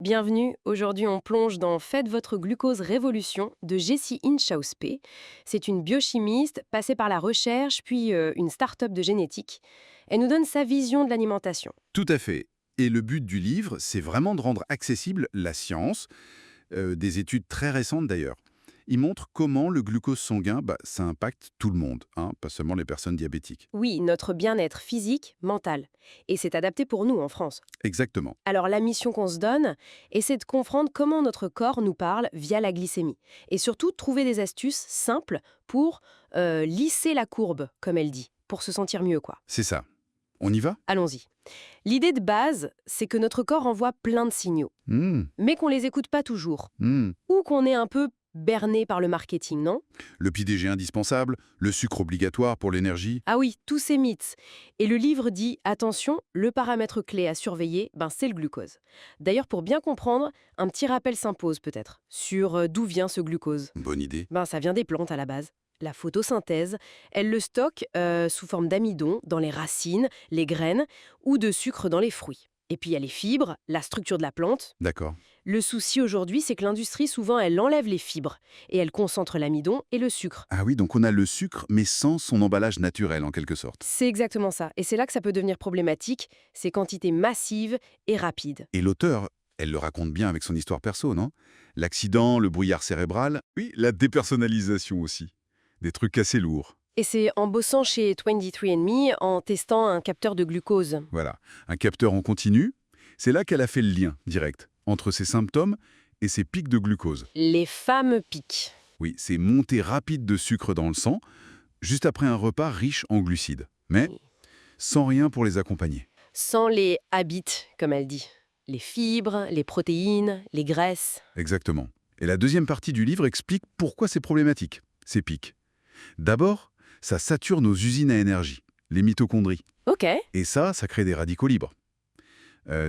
Bienvenue, aujourd'hui on plonge dans Faites votre glucose révolution de Jessie Inchauspé. C'est une biochimiste passée par la recherche puis une start-up de génétique. Elle nous donne sa vision de l'alimentation. Tout à fait. Et le but du livre, c'est vraiment de rendre accessible la science, des études très récentes d'ailleurs. Il montre comment le glucose sanguin, ça impacte tout le monde, hein, pas seulement les personnes diabétiques. Oui, notre bien-être physique, mental. Et c'est adapté pour nous en France. Exactement. Alors la mission qu'on se donne, c'est de comprendre comment notre corps nous parle via la glycémie. Et surtout trouver des astuces simples pour lisser la courbe, comme elle dit, pour se sentir mieux quoi. C'est ça. On y va? Allons-y. L'idée de base, c'est que notre corps envoie plein de signaux, Hmm, mais qu'on les écoute pas toujours, hmm. ou qu'on est un peu berné par le marketing, non? Le PDG indispensable, le sucre obligatoire pour l'énergie. Ah oui, tous ces mythes. Et le livre dit, attention, le paramètre clé à surveiller, c'est le glucose. D'ailleurs, pour bien comprendre, un petit rappel s'impose peut-être, sur d'où vient ce glucose. Bonne idée. Ça vient des plantes à la base. La photosynthèse, elle le stocke sous forme d'amidon dans les racines, les graines ou de sucre dans les fruits. Et puis il y a les fibres, la structure de la plante. D'accord. Le souci aujourd'hui, c'est que l'industrie, souvent, elle enlève les fibres et elle concentre l'amidon et le sucre. Ah oui, donc on a le sucre, mais sans son emballage naturel en quelque sorte. C'est exactement ça. Et c'est là que ça peut devenir problématique, ces quantités massives et rapides. Et l'auteur, elle le raconte bien avec son histoire perso, non? L'accident, le brouillard cérébral, oui, la dépersonnalisation aussi. Des trucs assez lourds. Et c'est en bossant chez 23andMe, en testant un capteur de glucose. Voilà, un capteur en continu, c'est là qu'elle a fait le lien direct entre ses symptômes et ses pics de glucose. Les fameux pics. Oui, ces montées rapides de sucre dans le sang, juste après un repas riche en glucides, mais sans rien pour les accompagner. Sans les habits, comme elle dit. Les fibres, les protéines, les graisses. Exactement. Et la deuxième partie du livre explique pourquoi c'est problématique, ces pics. D'abord, ça sature nos usines à énergie, les mitochondries. Ok. Et ça crée des radicaux libres.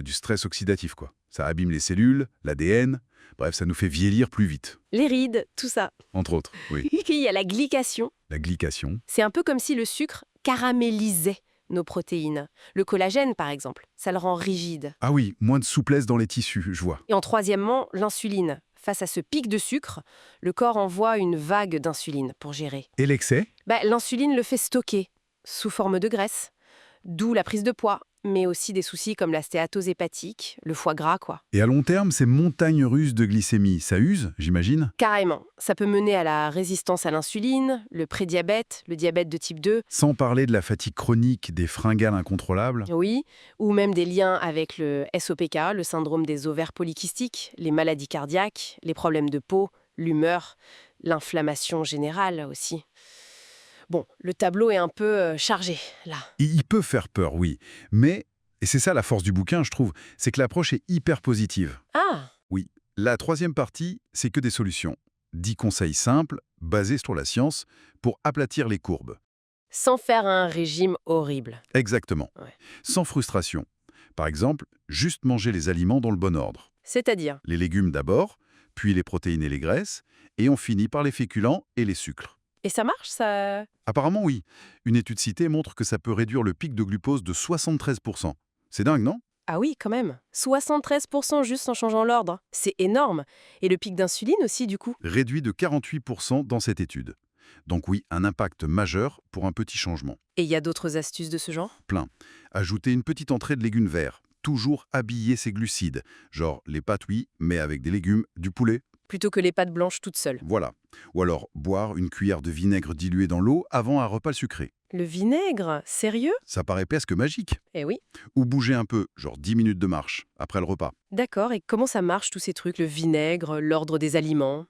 Du stress oxydatif, quoi. Ça abîme les cellules, l'ADN, bref, ça nous fait vieillir plus vite, Les rides, tout ça. entre autres, oui. Il y a la glycation. La glycation. C'est un peu comme si le sucre caramélisait nos protéines. Le collagène, par exemple, ça le rend rigide. Ah oui, moins de souplesse dans les tissus, je vois. Et en troisièmement, l'insuline. Face à ce pic de sucre, le corps envoie une vague d'insuline pour gérer. Et l'excès? L'insuline le fait stocker, sous forme de graisse. D'où la prise de poids, mais aussi des soucis comme la stéatose hépatique, le foie gras, quoi. Et à long terme, ces montagnes russes de glycémie, ça use, j'imagine? Carrément. Ça peut mener à la résistance à l'insuline, le prédiabète, le diabète de type 2, Sans parler de la fatigue chronique, des fringales incontrôlables. oui, ou même des liens avec le SOPK, le syndrome des ovaires polykystiques, les maladies cardiaques, les problèmes de peau, l'humeur, l'inflammation générale aussi. Bon, le tableau est un peu chargé, là. Il peut faire peur, oui. Mais, et c'est ça la force du bouquin, je trouve, c'est que l'approche est hyper positive. Ah, Oui. La troisième partie, c'est que des solutions. 10 conseils simples, basés sur la science, pour aplatir les courbes. sans faire un régime horrible. Exactement. Ouais. Sans frustration. Par exemple, juste manger les aliments dans le bon ordre. C'est-à-dire, Les légumes d'abord, puis les protéines et les graisses, et on finit par les féculents et les sucres. et ça marche, ça? Apparemment, oui. Une étude citée montre que ça peut réduire le pic de glucose de 73%. C'est dingue, non? Ah oui, quand même. 73% juste en changeant l'ordre. C'est énorme. Et le pic d'insuline aussi, du coup. Réduit de 48% dans cette étude. Donc oui, un impact majeur pour un petit changement. Et il y a d'autres astuces de ce genre? Plein. Ajouter une petite entrée de légumes verts. Toujours habiller ses glucides. Genre les pâtes, oui, mais avec des légumes, du poulet. Plutôt que les pâtes blanches toutes seules. Voilà. Ou alors boire une cuillère de vinaigre dilué dans l'eau avant un repas sucré. Le vinaigre? Sérieux? Ça paraît presque magique. Eh oui. Ou bouger un peu, genre 10 minutes de marche, après le repas. D'accord, et comment ça marche tous ces trucs? Le vinaigre, l'ordre des aliments?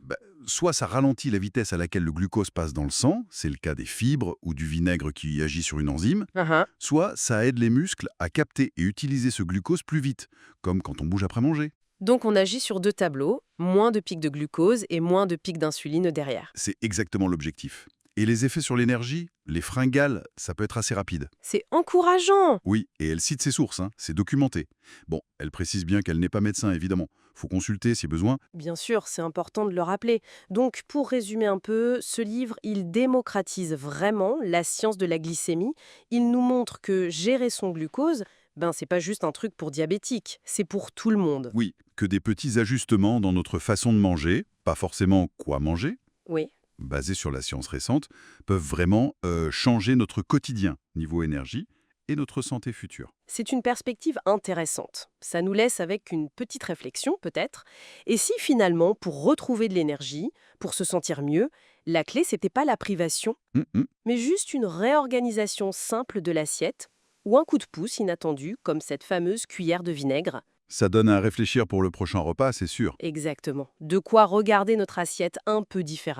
Soit ça ralentit la vitesse à laquelle le glucose passe dans le sang, c'est le cas des fibres ou du vinaigre qui agit sur une enzyme, Ah ah. soit ça aide les muscles à capter et utiliser ce glucose plus vite, comme quand on bouge après manger. Donc on agit sur deux tableaux, moins de pics de glucose et moins de pics d'insuline derrière. C'est exactement l'objectif. Et les effets sur l'énergie, les fringales, ça peut être assez rapide. C'est encourageant! Oui, et elle cite ses sources, hein, c'est documenté. Bon, elle précise bien qu'elle n'est pas médecin, évidemment. Faut consulter si besoin. Bien sûr, c'est important de le rappeler. Donc, pour résumer un peu, ce livre, il démocratise vraiment la science de la glycémie. Il nous montre que gérer son glucose, Ben, c'est pas juste un truc pour diabétiques, c'est pour tout le monde. Oui, que des petits ajustements dans notre façon de manger, pas forcément quoi manger, Oui. basés sur la science récente, peuvent vraiment changer notre quotidien niveau énergie et notre santé future. C'est une perspective intéressante. Ça nous laisse avec une petite réflexion, peut-être. Et si finalement, pour retrouver de l'énergie, pour se sentir mieux, la clé, c'était pas la privation, Hum, hum. mais juste une réorganisation simple de l'assiette, ou un coup de pouce inattendu, comme cette fameuse cuillère de vinaigre. Ça donne à réfléchir pour le prochain repas, c'est sûr. Exactement. De quoi regarder notre assiette un peu différemment.